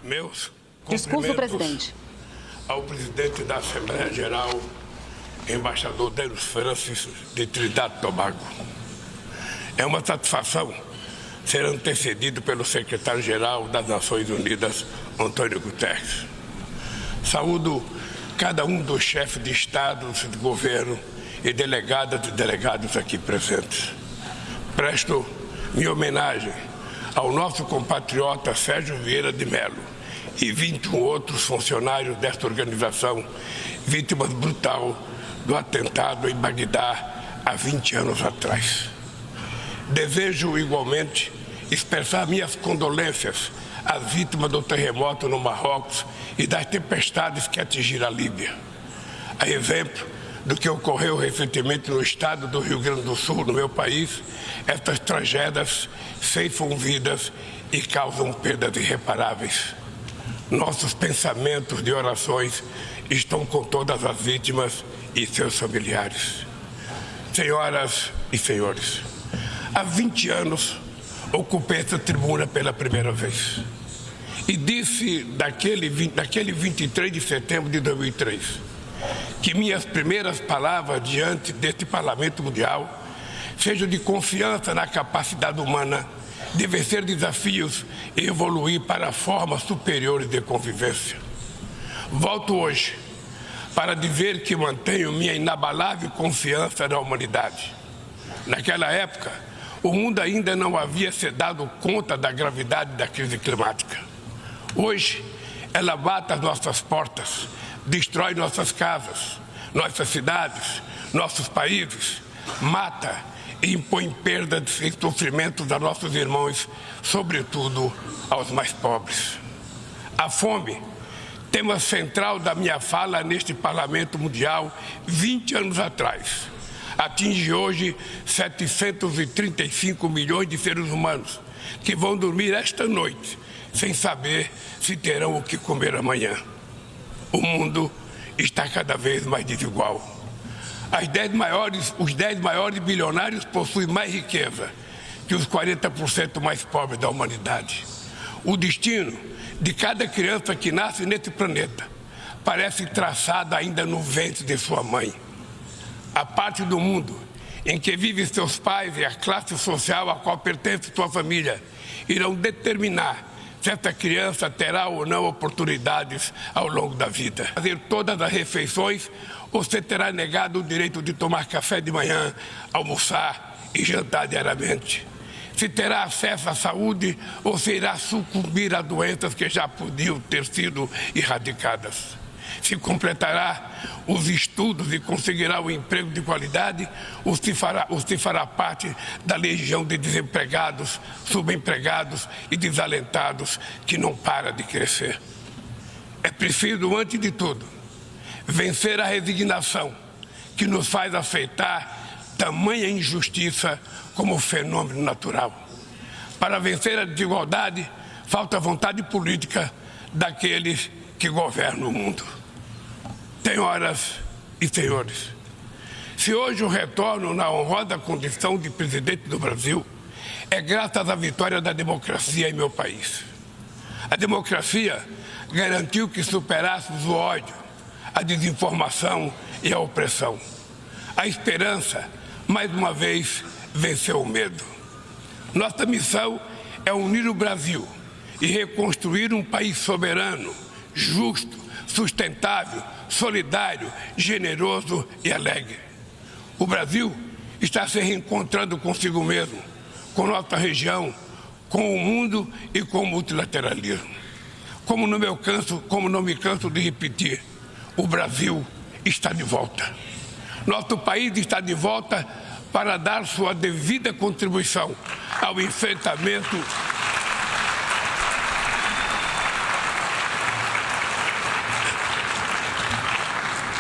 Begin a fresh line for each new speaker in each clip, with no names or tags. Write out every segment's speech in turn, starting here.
Meus
Discurso, presidente.
Ao presidente da Assembleia Geral, embaixador Denis Francis, de Trinidad e Tobago. É uma satisfação ser antecedido pelo secretário-geral das Nações Unidas, Antônio Guterres. Saúdo cada um dos chefes de Estado, de governo e delegadas e delegados aqui presentes. Presto minha homenagem ao nosso compatriota Sérgio Vieira de Mello e 21 outros funcionários desta organização, vítimas brutal do atentado em Bagdá há 20 anos atrás. Desejo igualmente expressar minhas condolências às vítimas do terremoto no Marrocos e das tempestades que atingiram a Líbia. A exemplo do que ocorreu recentemente no estado do Rio Grande do Sul, no meu país, estas tragédias ceifam vidas e causam perdas irreparáveis. Nossos pensamentos de orações estão com todas as vítimas e seus familiares. Senhoras e senhores, há 20 anos ocupei essa tribuna pela primeira vez e disse naquele 23 de setembro de 2003 que minhas primeiras palavras diante deste Parlamento Mundial sejam de confiança na capacidade humana de vencer desafios e evoluir para formas superiores de convivência. Volto hoje para dizer que mantenho minha inabalável confiança na humanidade. Naquela época, o mundo ainda não havia se dado conta da gravidade da crise climática. Hoje, ela bate às nossas portas, destrói nossas casas, nossas cidades, nossos países, mata e impõe perdas e sofrimentos a nossos irmãos, sobretudo aos mais pobres. A fome, tema central da minha fala neste Parlamento Mundial 20 anos atrás, atinge hoje 735 milhões de seres humanos que vão dormir esta noite sem saber se terão o que comer amanhã. O mundo está cada vez mais desigual. Os 10 maiores bilionários possuem mais riqueza que os 40% mais pobres da humanidade. O destino de cada criança que nasce nesse planeta parece traçado ainda no ventre de sua mãe. A parte do mundo em que vivem seus pais e a classe social a qual pertence sua família irão determinar se essa criança terá ou não oportunidades ao longo da vida. Fazer todas as refeições, você terá negado o direito de tomar café de manhã, almoçar e jantar diariamente. Se terá acesso à saúde ou se irá sucumbir a doenças que já podiam ter sido erradicadas. Se completará os estudos e conseguirá um emprego de qualidade ou se fará parte da legião de desempregados, subempregados e desalentados que não para de crescer. É preciso, antes de tudo, vencer a resignação que nos faz aceitar tamanha injustiça como fenômeno natural. Para vencer a desigualdade, falta vontade política daqueles que governam o mundo. Senhoras e senhores, se hoje eu retorno na honrosa condição de presidente do Brasil, é graças à vitória da democracia em meu país. A democracia garantiu que superássemos o ódio, a desinformação e a opressão. A esperança, mais uma vez, venceu o medo. Nossa missão é unir o Brasil e reconstruir um país soberano, justo, sustentável, solidário, generoso e alegre. O Brasil está se reencontrando consigo mesmo, com nossa região, com o mundo e com o multilateralismo. Como não me canso de repetir, o Brasil está de volta. Nosso país está de volta para dar sua devida contribuição ao enfrentamento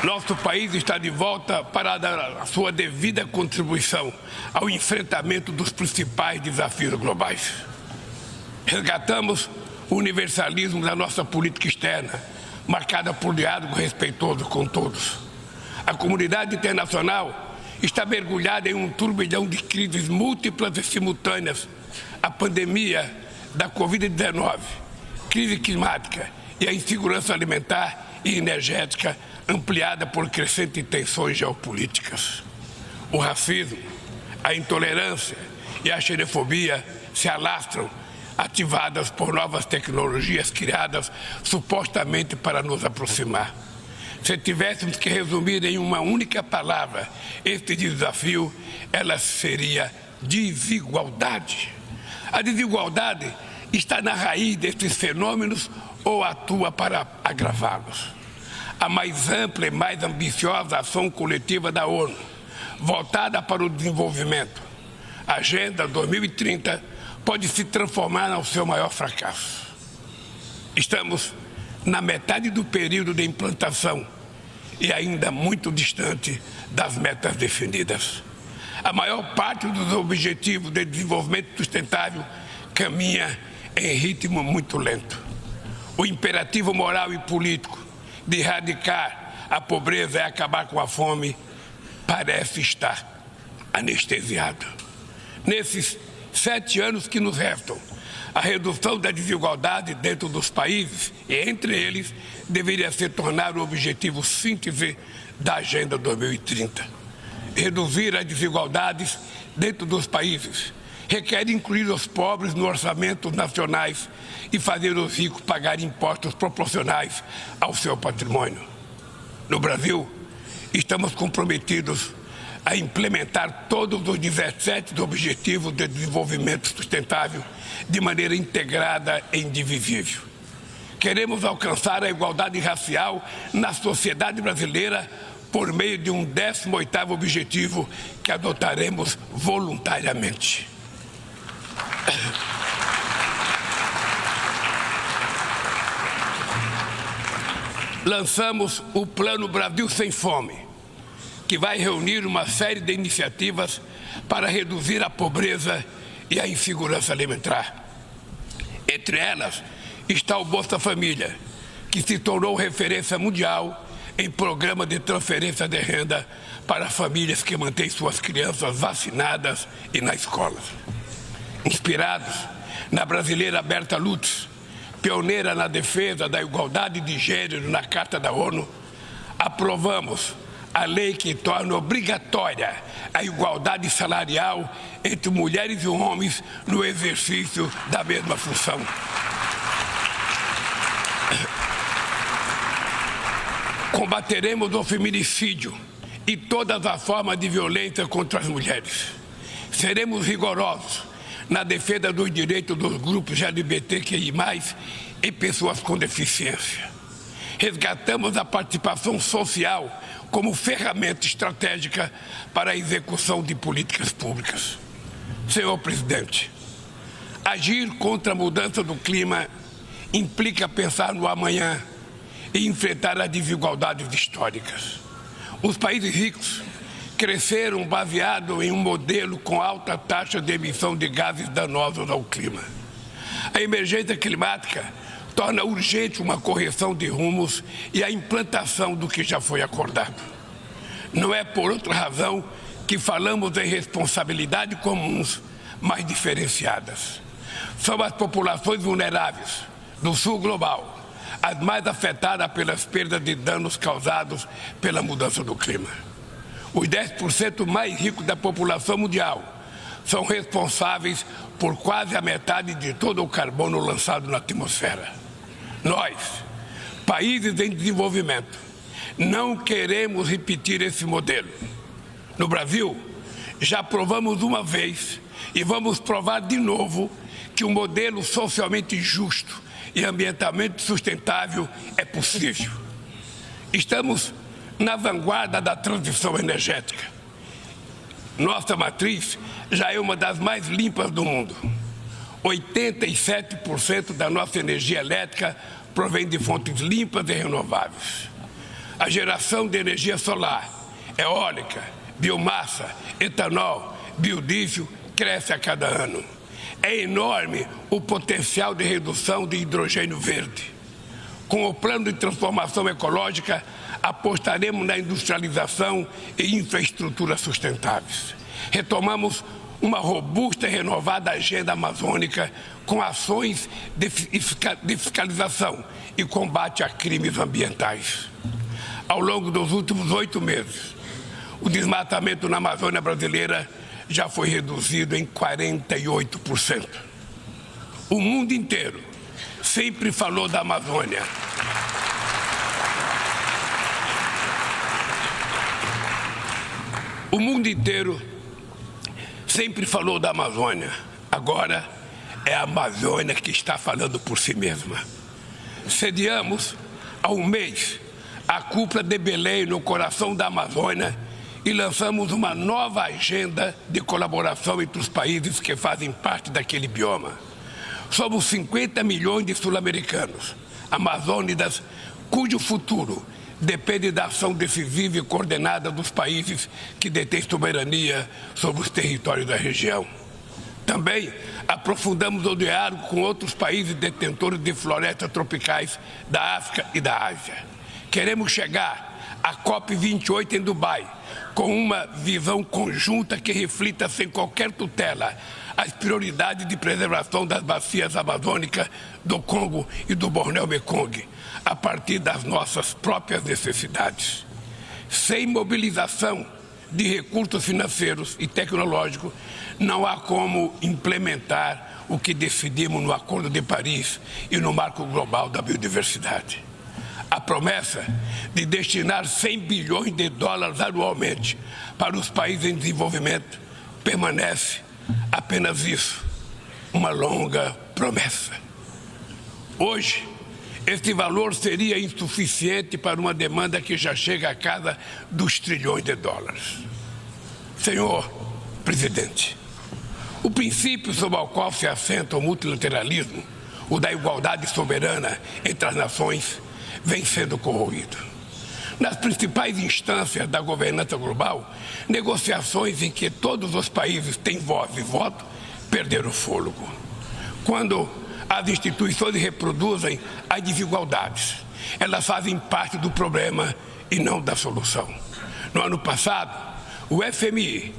Nosso país está de volta para dar a sua devida contribuição ao enfrentamento dos principais desafios globais. Resgatamos o universalismo da nossa política externa, marcada por diálogo respeitoso com todos. A comunidade internacional está mergulhada em um turbilhão de crises múltiplas e simultâneas. A pandemia da Covid-19 crise climática e a insegurança alimentar e energética ampliada por crescentes tensões geopolíticas. O racismo, a intolerância e a xenofobia se alastram, ativadas por novas tecnologias criadas supostamente para nos aproximar. Se tivéssemos que resumir em uma única palavra este desafio, ela seria desigualdade. A desigualdade está na raiz destes fenômenos ou atua para agravá-los. A mais ampla e mais ambiciosa ação coletiva da ONU, voltada para o desenvolvimento, a Agenda 2030, pode se transformar no seu maior fracasso. Estamos na metade do período de implantação e ainda muito distante das metas definidas. A maior parte dos objetivos de desenvolvimento sustentável caminha em ritmo muito lento. O imperativo moral e político de erradicar a pobreza e acabar com a fome parece estar anestesiado. Nesses 7 anos que nos restam, a redução da desigualdade dentro dos países e entre eles deveria se tornar o objetivo síntese da Agenda 2030. Reduzir as desigualdades dentro dos países requer incluir os pobres nos orçamentos nacionais e fazer os ricos pagar impostos proporcionais ao seu patrimônio. No Brasil, estamos comprometidos a implementar todos os 17 Objetivos de Desenvolvimento Sustentável de maneira integrada e indivisível. Queremos alcançar a igualdade racial na sociedade brasileira por meio de um 18º objetivo que adotaremos voluntariamente. Lançamos o Plano Brasil Sem Fome, que vai reunir uma série de iniciativas para reduzir a pobreza e a insegurança alimentar. Entre elas está o Bolsa Família, que se tornou referência mundial em programa de transferência de renda para famílias que mantêm suas crianças vacinadas e na escola. Inspirados na brasileira Berta Lutz, pioneira na defesa da igualdade de gênero na Carta da ONU, aprovamos a lei que torna obrigatória a igualdade salarial entre mulheres e homens no exercício da mesma função. Combateremos o feminicídio e todas as formas de violência contra as mulheres. Seremos rigorosos na defesa dos direitos dos grupos LGBTQI+, e pessoas com deficiência. Resgatamos a participação social como ferramenta estratégica para a execução de políticas públicas. Senhor Presidente, agir contra a mudança do clima implica pensar no amanhã e enfrentar as desigualdades históricas. Os países ricos cresceram baseado em um modelo com alta taxa de emissão de gases danosos ao clima. A emergência climática torna urgente uma correção de rumos e a implantação do que já foi acordado. Não é por outra razão que falamos em responsabilidades comuns, mas diferenciadas. São as populações vulneráveis do sul global as mais afetadas pelas perdas de danos causados pela mudança do clima. Os 10% mais ricos da população mundial são responsáveis por quase a metade de todo o carbono lançado na atmosfera. Nós, países em desenvolvimento, não queremos repetir esse modelo. No Brasil, já provamos uma vez e vamos provar de novo que um modelo socialmente justo e ambientalmente sustentável é possível. Estamos na vanguarda da transição energética. Nossa matriz já é uma das mais limpas do mundo. 87% da nossa energia elétrica provém de fontes limpas e renováveis. A geração de energia solar, eólica, biomassa, etanol, biodiesel cresce a cada ano. É enorme o potencial de redução de hidrogênio verde. Com o plano de transformação ecológica, apostaremos na industrialização e infraestrutura sustentáveis. Retomamos uma robusta e renovada agenda amazônica com ações de fiscalização e combate a crimes ambientais. Ao longo dos últimos 8 meses, o desmatamento na Amazônia brasileira já foi reduzido em 48%. O mundo inteiro sempre falou da Amazônia. O mundo inteiro sempre falou da Amazônia. Agora é a Amazônia que está falando por si mesma. Sediamos há um mês a cúpula de Belém no coração da Amazônia e lançamos uma nova agenda de colaboração entre os países que fazem parte daquele bioma. Somos 50 milhões de sul-americanos, amazônidas, cujo futuro depende da ação decisiva e coordenada dos países que detêm soberania sobre os territórios da região. Também aprofundamos o diálogo com outros países detentores de florestas tropicais da África e da Ásia. Queremos chegar à COP28 em Dubai com uma visão conjunta que reflita sem qualquer tutela as prioridades de preservação das bacias amazônicas do Congo e do Bornéu-Mekong, a partir das nossas próprias necessidades. Sem mobilização de recursos financeiros e tecnológicos, não há como implementar o que decidimos no Acordo de Paris e no Marco Global da Biodiversidade. A promessa de destinar 100 bilhões de dólares anualmente para os países em desenvolvimento permanece apenas isso, uma longa promessa. Hoje, este valor seria insuficiente para uma demanda que já chega à casa dos trilhões de dólares. Senhor Presidente, o princípio sobre o qual se assenta o multilateralismo, o da igualdade soberana entre as nações, vem sendo corroído. Nas principais instâncias da governança global, negociações em que todos os países têm voz e voto perderam o fôlego. Quando as instituições reproduzem as desigualdades, elas fazem parte do problema e não da solução. No ano passado, o FMI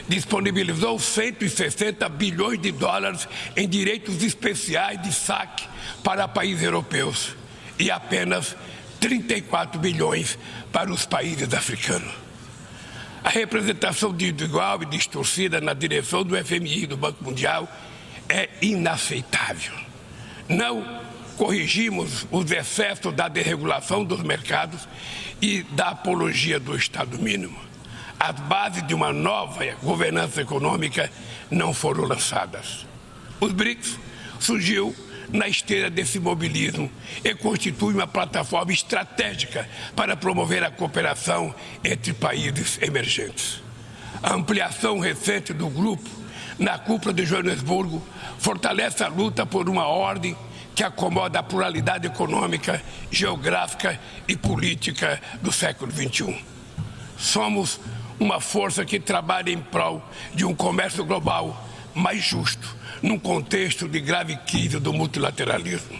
disponibilizou 160 bilhões de dólares em direitos especiais de saque para países europeus e apenas 34 bilhões para os países africanos. A representação desigual e distorcida na direção do FMI e do Banco Mundial é inaceitável. Não corrigimos os excessos da desregulação dos mercados e da apologia do Estado mínimo. As bases de uma nova governança econômica não foram lançadas. Os BRICS surgiu na esteira desse mobilismo e constitui uma plataforma estratégica para promover a cooperação entre países emergentes. A ampliação recente do grupo na cúpula de Joanesburgo fortalece a luta por uma ordem que acomoda a pluralidade econômica, geográfica e política do século XXI. Somos uma força que trabalha em prol de um comércio global mais justo, num contexto de grave crise do multilateralismo.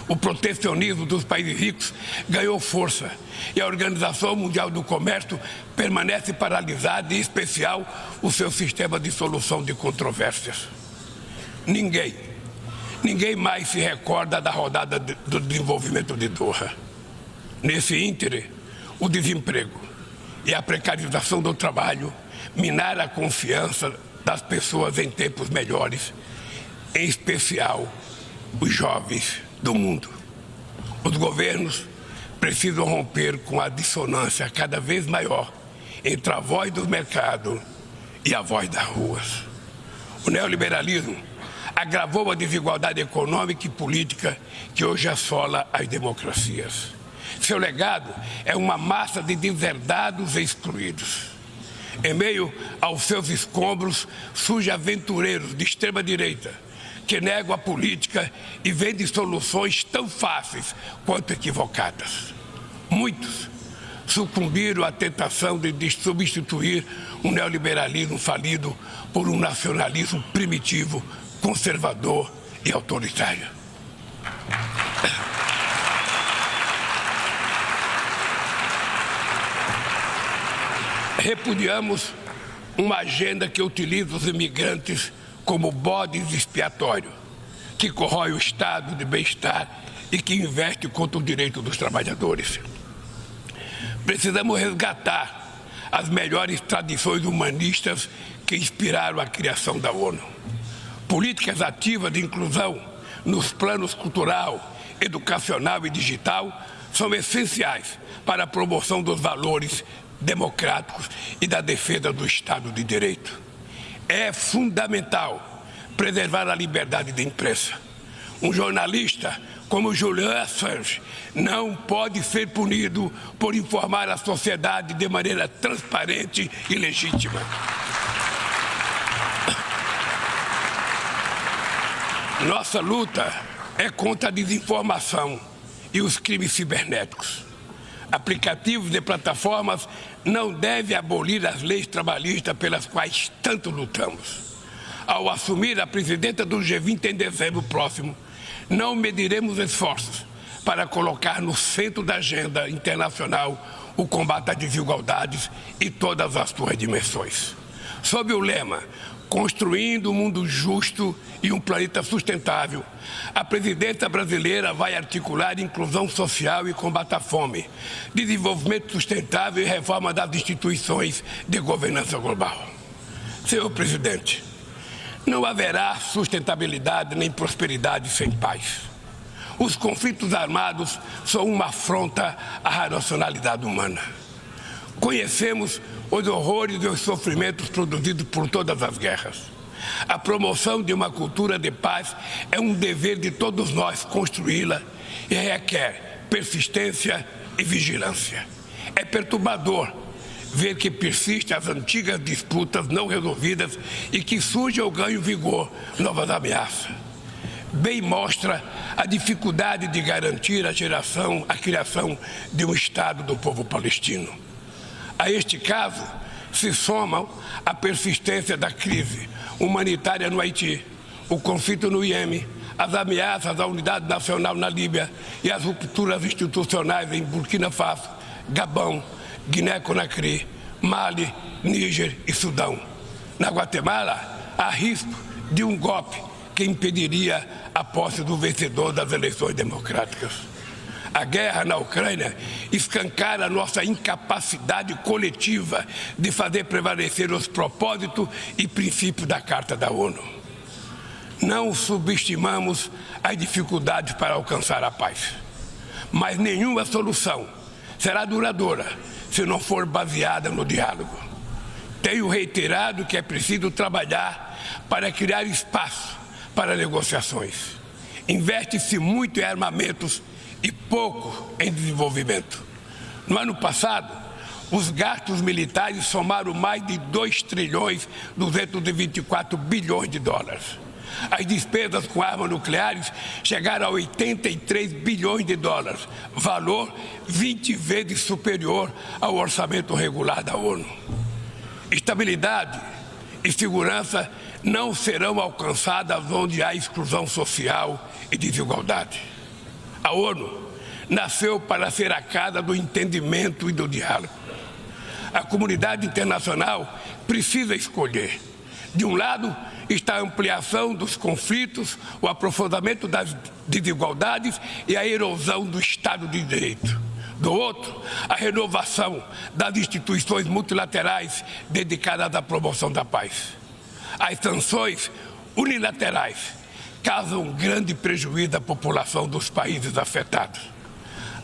O protecionismo dos países ricos ganhou força e a Organização Mundial do Comércio permanece paralisada, em especial o seu sistema de solução de controvérsias. Ninguém mais se recorda da rodada do desenvolvimento de Doha. Nesse íntere, o desemprego e a precarização do trabalho minaram a confiança das pessoas em tempos melhores, em especial os jovens do mundo. Os governos precisam romper com a dissonância cada vez maior entre a voz do mercado e a voz das ruas. O neoliberalismo agravou a desigualdade econômica e política que hoje assola as democracias. Seu legado é uma massa de deserdados e excluídos. Em meio aos seus escombros, surgem aventureiros de extrema-direita que negam a política e vendem soluções tão fáceis quanto equivocadas. Muitos sucumbiram à tentação de substituir um neoliberalismo falido por um nacionalismo primitivo, conservador e autoritário. Repudiamos uma agenda que utiliza os imigrantes como bodes expiatórios, que corrói o estado de bem-estar e que investe contra o direito dos trabalhadores. Precisamos resgatar as melhores tradições humanistas que inspiraram a criação da ONU. Políticas ativas de inclusão nos planos cultural, educacional e digital são essenciais para a promoção dos valores democráticos e da defesa do Estado de Direito. É fundamental preservar a liberdade de imprensa. Um jornalista como Julian Assange não pode ser punido por informar a sociedade de maneira transparente e legítima. Nossa luta é contra a desinformação e os crimes cibernéticos. Aplicativos de plataformas não devem abolir as leis trabalhistas pelas quais tanto lutamos. Ao assumir a presidenta do G20 em dezembro próximo, não mediremos esforços para colocar no centro da agenda internacional o combate às desigualdades e todas as suas dimensões. Sob o lema Construindo um mundo justo e um planeta sustentável, a presidência brasileira vai articular inclusão social e combate à fome, desenvolvimento sustentável e reforma das instituições de governança global. Senhor presidente, não haverá sustentabilidade nem prosperidade sem paz. Os conflitos armados são uma afronta à racionalidade humana. Conhecemos os horrores e os sofrimentos produzidos por todas as guerras. A promoção de uma cultura de paz é um dever de todos nós construí-la e requer persistência e vigilância. É perturbador ver que persistem as antigas disputas não resolvidas e que surgem ou ganham vigor novas ameaças. Bem mostra a dificuldade de garantir a criação de um Estado do povo palestino. A este caso se somam a persistência da crise humanitária no Haiti, o conflito no Iêmen, as ameaças à unidade nacional na Líbia e as rupturas institucionais em Burkina Faso, Gabão, Guiné-Conakry, Mali, Níger e Sudão. Na Guatemala, há risco de um golpe que impediria a posse do vencedor das eleições democráticas. A guerra na Ucrânia escancara nossa incapacidade coletiva de fazer prevalecer os propósitos e princípios da Carta da ONU. Não subestimamos as dificuldades para alcançar a paz, mas nenhuma solução será duradoura se não for baseada no diálogo. Tenho reiterado que é preciso trabalhar para criar espaço para negociações. Investe-se muito em armamentos e pouco em desenvolvimento. No ano passado, os gastos militares somaram mais de 2,224 bilhões de dólares. As despesas com armas nucleares chegaram a 83 bilhões de dólares, valor 20 vezes superior ao orçamento regular da ONU. Estabilidade e segurança não serão alcançadas onde há exclusão social e desigualdade. A ONU nasceu para ser a casa do entendimento e do diálogo. A comunidade internacional precisa escolher. De um lado está a ampliação dos conflitos, o aprofundamento das desigualdades e a erosão do Estado de Direito. Do outro, a renovação das instituições multilaterais dedicadas à promoção da paz. As sanções unilaterais causam grande prejuízo à população dos países afetados.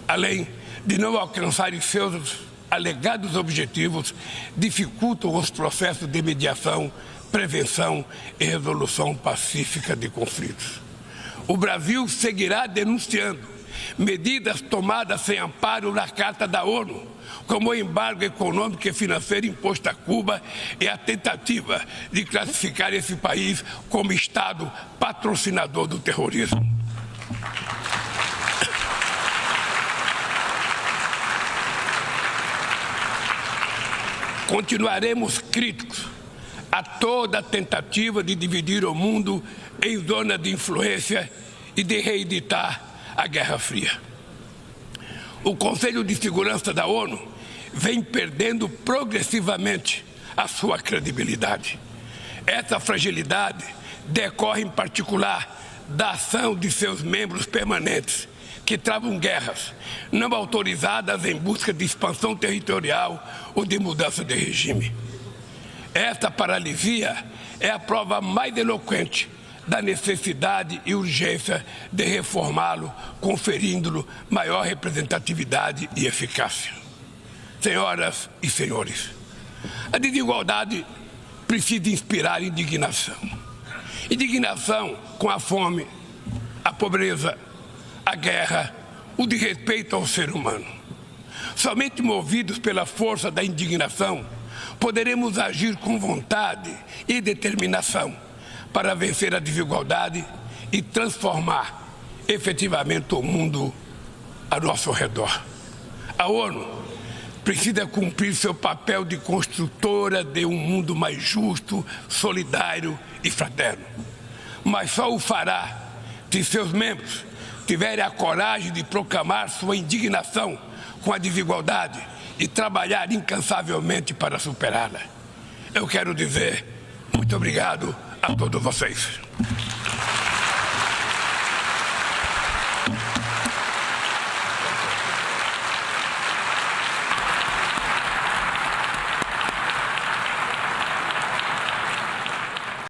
Além de não alcançarem seus alegados objetivos, dificultam os processos de mediação, prevenção e resolução pacífica de conflitos. O Brasil seguirá denunciando medidas tomadas sem amparo na Carta da ONU, como o embargo econômico e financeiro imposto a Cuba e a tentativa de classificar esse país como Estado patrocinador do terrorismo. Continuaremos críticos a toda tentativa de dividir o mundo em zona de influência e de reeditar a Guerra Fria. O Conselho de Segurança da ONU vem perdendo progressivamente a sua credibilidade. Essa fragilidade decorre, em particular, da ação de seus membros permanentes, que travam guerras não autorizadas em busca de expansão territorial ou de mudança de regime. Esta paralisia é a prova mais eloquente da necessidade e urgência de reformá-lo, conferindo-lhe maior representatividade e eficácia. Senhoras e senhores, a desigualdade precisa inspirar indignação. Indignação com a fome, a pobreza, a guerra, o desrespeito ao ser humano. Somente movidos pela força da indignação, poderemos agir com vontade e determinação para vencer a desigualdade e transformar efetivamente o mundo ao nosso redor. A ONU precisa cumprir seu papel de construtora de um mundo mais justo, solidário e fraterno. Mas só o fará se seus membros tiverem a coragem de proclamar sua indignação com a desigualdade e trabalhar incansavelmente para superá-la. Eu quero dizer muito obrigado a todos vocês.